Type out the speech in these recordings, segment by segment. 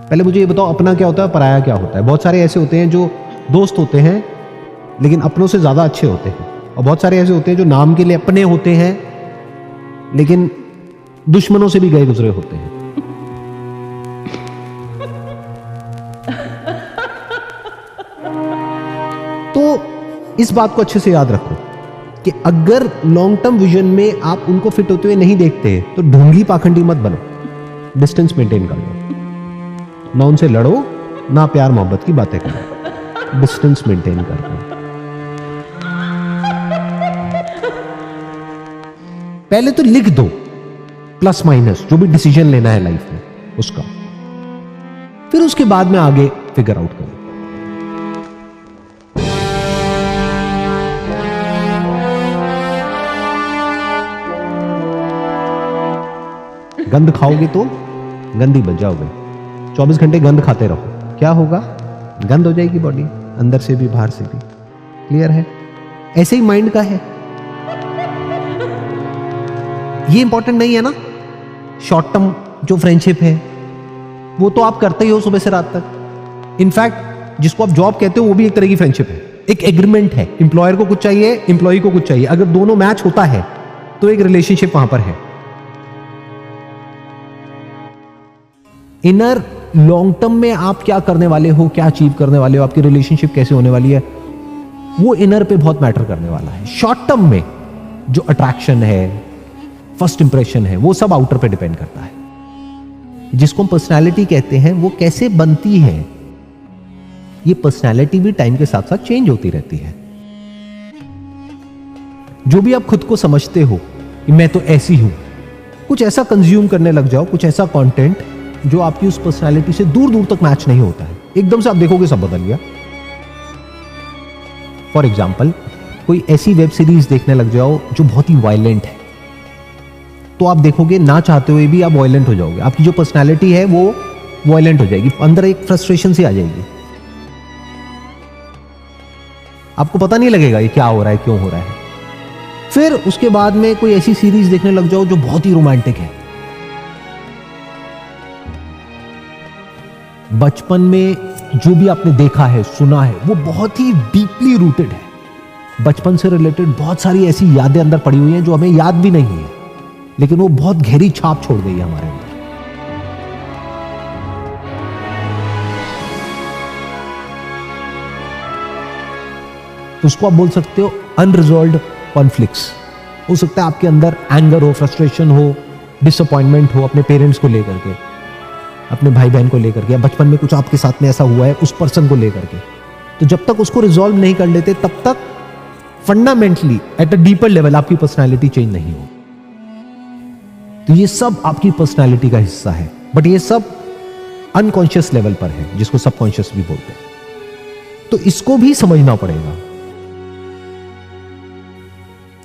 पहले मुझे ये बताओ, अपना क्या होता है, पराया क्या होता है? बहुत सारे ऐसे होते हैं जो दोस्त होते हैं लेकिन अपनों से ज्यादा अच्छे होते हैं, और बहुत सारे ऐसे होते हैं जो नाम के लिए अपने होते हैं लेकिन दुश्मनों से भी गए गुजरे होते हैं। तो इस बात को अच्छे से याद रखो कि अगर लॉन्ग टर्म विजन में आप उनको फिट होते हुए नहीं देखते तो ढोंगी पाखंडी मत बनो, डिस्टेंस मेंटेन कर लो, ना उनसे लड़ो ना प्यार मोहब्बत की बातें करो, डिस्टेंस मेंटेन कर लो। पहले तो लिख दो प्लस माइनस जो भी डिसीजन लेना है लाइफ में उसका, फिर उसके बाद में आगे फिगर आउट करो। गंद खाओगे तो गंदी बन जाओगे। 24 घंटे गंद खाते रहो, क्या होगा? गंद हो जाएगी बॉडी, अंदर से भी बाहर से भी। क्लियर है? ऐसे ही माइंड का है। ये इंपॉर्टेंट नहीं है ना, शॉर्ट टर्म जो फ्रेंडशिप है वो तो आप करते ही हो सुबह से रात तक। इनफैक्ट जिसको आप जॉब कहते हो वो भी एक तरह की फ्रेंडशिप है, एक एग्रीमेंट है। एम्प्लॉयर को कुछ चाहिए, एम्प्लॉय को कुछ चाहिए, अगर दोनों मैच होता है तो एक रिलेशनशिप वहां पर है। इनर लॉन्ग टर्म में आप क्या करने वाले हो, क्या अचीव करने वाले हो, आपकी रिलेशनशिप कैसे होने वाली है, वो इनर पे बहुत मैटर करने वाला है। शॉर्ट टर्म में जो अट्रैक्शन है, फर्स्ट इंप्रेशन है, वो सब आउटर पे डिपेंड करता है। जिसको हम पर्सनैलिटी कहते हैं वो कैसे बनती है, ये पर्सनैलिटी भी टाइम के साथ साथ चेंज होती रहती है। जो भी आप खुद को समझते हो कि मैं तो ऐसी हूं, कुछ ऐसा कंज्यूम करने लग जाओ, कुछ ऐसा कंटेंट जो आपकी उस पर्सनैलिटी से दूर दूर तक मैच नहीं होता है, एकदम से आप देखोगे सब बदल गया। फॉर एग्जाम्पल, कोई ऐसी वेब सीरीज देखने लग जाओ जो बहुत ही वायलेंट है, तो आप देखोगे ना चाहते हुए भी आप वायलेंट हो जाओगे। आपकी जो पर्सनैलिटी है वो वायलेंट हो जाएगी, अंदर एक फ्रस्ट्रेशन सी आ जाएगी, आपको पता नहीं लगेगा ये क्या हो रहा है, क्यों हो रहा है। फिर उसके बाद में कोई ऐसी सीरीज देखने लग जाओ जो बहुत ही रोमांटिक है। बचपन में जो भी आपने देखा है, सुना है, वो बहुत ही डीपली रूटेड है। बचपन से रिलेटेड बहुत सारी ऐसी यादें अंदर पड़ी हुई हैं जो हमें याद भी नहीं है, लेकिन वो बहुत गहरी छाप छोड़ गई है हमारे अंदर। उसको आप बोल सकते हो अनरिजॉल्व्ड कॉन्फ्लिक्ट्स। हो सकता है आपके अंदर एंगर हो, फ्रस्ट्रेशन हो, डिसअपॉइंटमेंट हो अपने पेरेंट्स को लेकर के, अपने भाई बहन को लेकर के, या बचपन में कुछ आपके साथ में ऐसा हुआ है उस पर्सन को लेकर के। तो जब तक उसको रिजॉल्व नहीं कर लेते तब तक fundamentally at a deeper level आपकी पर्सनैलिटी चेंज नहीं हो। तो ये सब आपकी पर्सनैलिटी का हिस्सा है, बट ये सब अनकॉन्शियस लेवल पर है, जिसको सबकॉन्शियस भी बोलते हैं। तो इसको भी समझना पड़ेगा,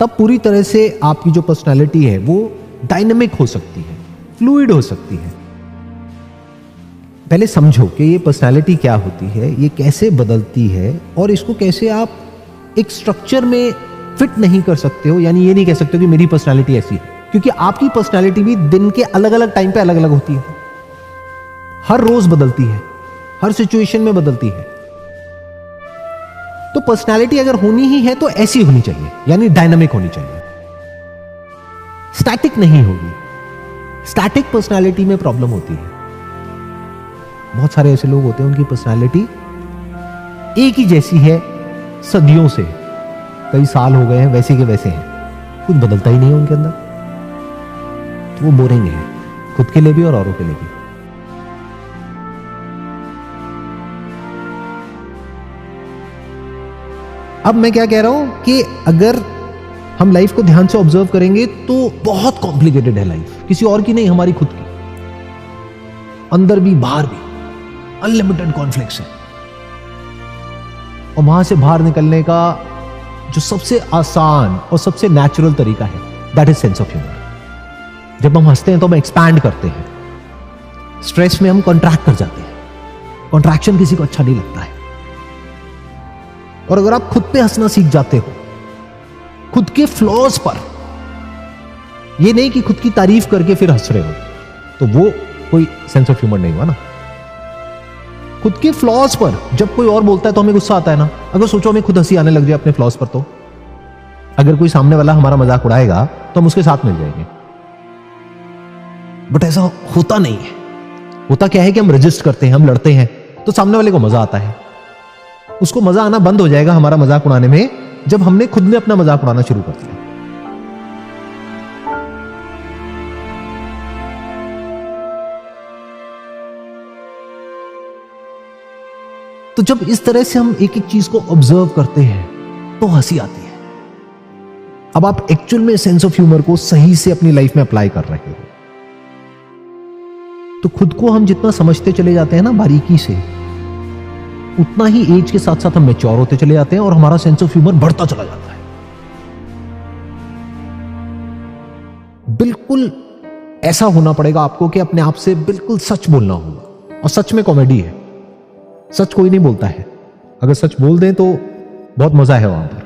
तब पूरी तरह से आपकी जो पर्सनैलिटी है वो डायनेमिक हो सकती है, फ्लूइड हो सकती है। पहले समझो कि ये पर्सनैलिटी क्या होती है, ये कैसे बदलती है, और इसको कैसे आप एक स्ट्रक्चर में फिट नहीं कर सकते हो। यानी ये नहीं कह सकते हो कि मेरी पर्सनैलिटी ऐसी है, क्योंकि आपकी पर्सनैलिटी भी दिन के अलग अलग टाइम पे अलग अलग होती है, हर रोज बदलती है, हर सिचुएशन में बदलती है। तो पर्सनैलिटी अगर होनी ही है तो ऐसी होनी चाहिए, यानी डायनामिक होनी चाहिए, स्टैटिक नहीं होगी। स्टैटिक पर्सनैलिटी में प्रॉब्लम होती है। बहुत सारे ऐसे लोग होते हैं उनकी पर्सनैलिटी एक ही जैसी है सदियों से, कई साल हो गए हैं, वैसे के वैसे हैं, कुछ बदलता ही नहीं है उनके अंदर, तो वो बोरिंग है, खुद के लिए भी और औरों के लिए भी। अब मैं क्या कह रहा हूं कि अगर हम लाइफ को ध्यान से ऑब्जर्व करेंगे तो बहुत कॉम्प्लिकेटेड है लाइफ, किसी और की नहीं, हमारी खुद की, अंदर भी बाहर भी अनलिमिटेड कॉन्फ्लिक्ट्स है। और वहां से बाहर निकलने का जो सबसे आसान और सबसे नेचुरल तरीका है, that is sense of humour. जब हम हंसते हैं तो हम एक्सपैंड करते हैं, स्ट्रेस में हम कॉन्ट्रैक्ट कर जाते हैं। कॉन्ट्रैक्शन किसी को अच्छा नहीं लगता है। और अगर आप खुद पे हंसना सीख जाते हो, खुद के फ्लॉज पर, ये नहीं कि खुद की तारीफ करके फिर हंस रहे हो, तो वो कोई सेंस ऑफ ह्यूमर नहीं हुआ ना। खुद के फ्लॉज पर जब कोई और बोलता है तो हमें गुस्सा आता है ना। अगर सोचो हमें खुद हंसी आने लग जाए अपने फ्लॉज पर, तो अगर कोई सामने वाला हमारा मजाक उड़ाएगा तो हम उसके साथ मिल जाएंगे। बट ऐसा होता नहीं है। होता क्या है कि हम रजिस्ट करते हैं, हम लड़ते हैं, तो सामने वाले को मजा आता है। उसको मजा आना बंद हो जाएगा हमारा मजाक उड़ाने में जब हमने खुद ने अपना मजाक उड़ाना शुरू कर दिया। तो जब इस तरह से हम एक एक चीज को ऑब्जर्व करते हैं तो हंसी आती है। अब आप एक्चुअल में सेंस ऑफ ह्यूमर को सही से अपनी लाइफ में अप्लाई कर रहे हो, तो खुद को हम जितना समझते चले जाते हैं ना बारीकी से, उतना ही एज के साथ साथ हम मैच्योर होते चले जाते हैं और हमारा सेंस ऑफ ह्यूमर बढ़ता चला जाता है। बिल्कुल ऐसा होना पड़ेगा आपको कि अपने आप से बिल्कुल सच बोलना होगा। और सच में कॉमेडी है। सच कोई नहीं बोलता है। अगर सच बोल दें तो बहुत मजा है वहां पर,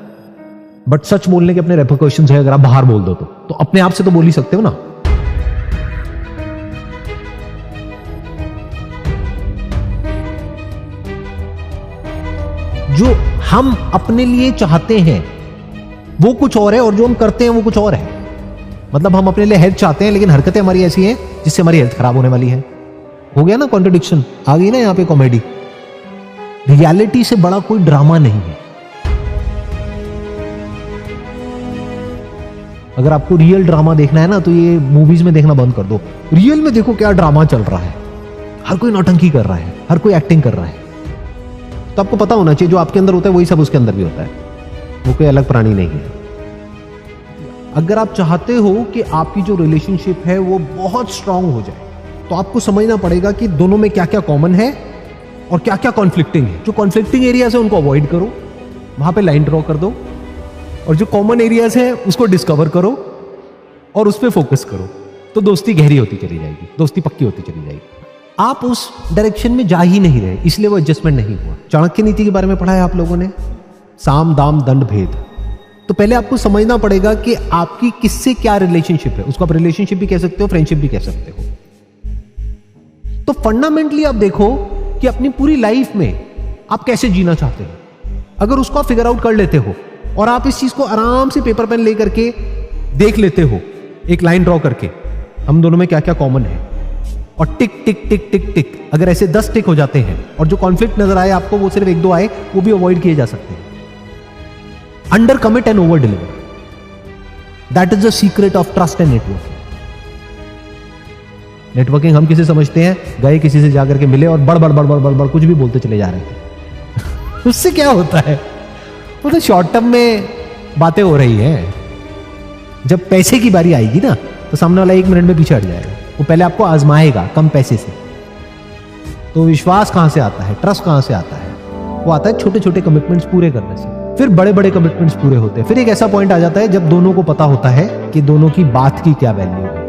बट सच बोलने के अपने रेपरकशंस है। अगर आप बाहर बोल दो तो अपने आप से तो बोल ही सकते हो ना। जो हम अपने लिए चाहते हैं वो कुछ और है और जो हम करते हैं वो कुछ और है। मतलब हम अपने लिए हेल्थ चाहते हैं लेकिन हरकतें हमारी ऐसी हैं जिससे हमारी हेल्थ खराब होने वाली है। हो गया ना कॉन्ट्रडिक्शन, आ गई ना यहां पे कॉमेडी। रियलिटी से बड़ा कोई ड्रामा नहीं है। अगर आपको रियल ड्रामा देखना है ना तो ये मूवीज में देखना बंद कर दो। रियल में देखो क्या ड्रामा चल रहा है। हर कोई नौटंकी कर रहा है, हर कोई एक्टिंग कर रहा है। तो आपको पता होना चाहिए जो आपके अंदर होता है वही सब उसके अंदर भी होता है। वो कोई अलग प्राणी नहीं है। अगर आप चाहते हो कि आपकी जो रिलेशनशिप है वो बहुत स्ट्रांग हो जाए तो आपको समझना पड़ेगा कि दोनों में क्या क्या कॉमन है और क्या क्या कॉन्फ्लिक्टिंग है। जो कॉन्फ्लिक्टिंग एरियाज है उनको अवॉइड करो, वहां पे लाइन ड्रॉ कर दो, और जो कॉमन एरियाज है उसको डिस्कवर करो और उस पर फोकस करो, तो दोस्ती गहरी होती चली जाएगी, दोस्ती पक्की होती चली जाएगी। आप उस डायरेक्शन में जा ही नहीं रहे, इसलिए वो एडजस्टमेंट नहीं हुआ। चाणक्य नीति के बारे में पढ़ा है आप लोगों ने, साम दाम दंड भेद। तो पहले आपको समझना पड़ेगा कि आपकी किससे क्या रिलेशनशिप है। उसको आप रिलेशनशिप भी कह सकते हो, फ्रेंडशिप भी कह सकते हो। तो फंडामेंटली आप देखो कि अपनी पूरी लाइफ में आप कैसे जीना चाहते हैं। अगर उसको आप फिगर आउट कर लेते हो और आप इस चीज को आराम से पेपर पेन लेकर के देख लेते हो, एक लाइन ड्रॉ करके हम दोनों में क्या क्या कॉमन है, और टिक टिक टिक टिक टिक, अगर ऐसे 10 टिक हो जाते हैं और जो कॉन्फ्लिक्ट नजर आए आपको वो सिर्फ 1-2 आए, वो भी अवॉइड किए जा सकते हैं। Under commit and over deliver, that is the secret of trust and networking. Networking हम किसे समझते हैं, गए किसी से जाकर के मिले और बड़ बड़ बड़ बड़ बड़ बड़ कुछ भी बोलते चले जा रहे थे। उससे क्या होता है, वो तो शॉर्ट टर्म में बातें हो रही हैं। जब पैसे की बारी आएगी ना तो सामने वाला 1 मिनट में पीछे हट जाएगा। वो पहले आपको आजमाएगा कम पैसे से। तो विश्वास कहां से आता है, ट्रस्ट कहां से आता है? वो आता है छोटे छोटे कमिटमेंट्स पूरे करने से, फिर बड़े बड़े कमिटमेंट्स पूरे होते हैं। फिर एक ऐसा पॉइंट आ जाता है जब दोनों को पता होता है कि दोनों की बात की क्या वैल्यू है।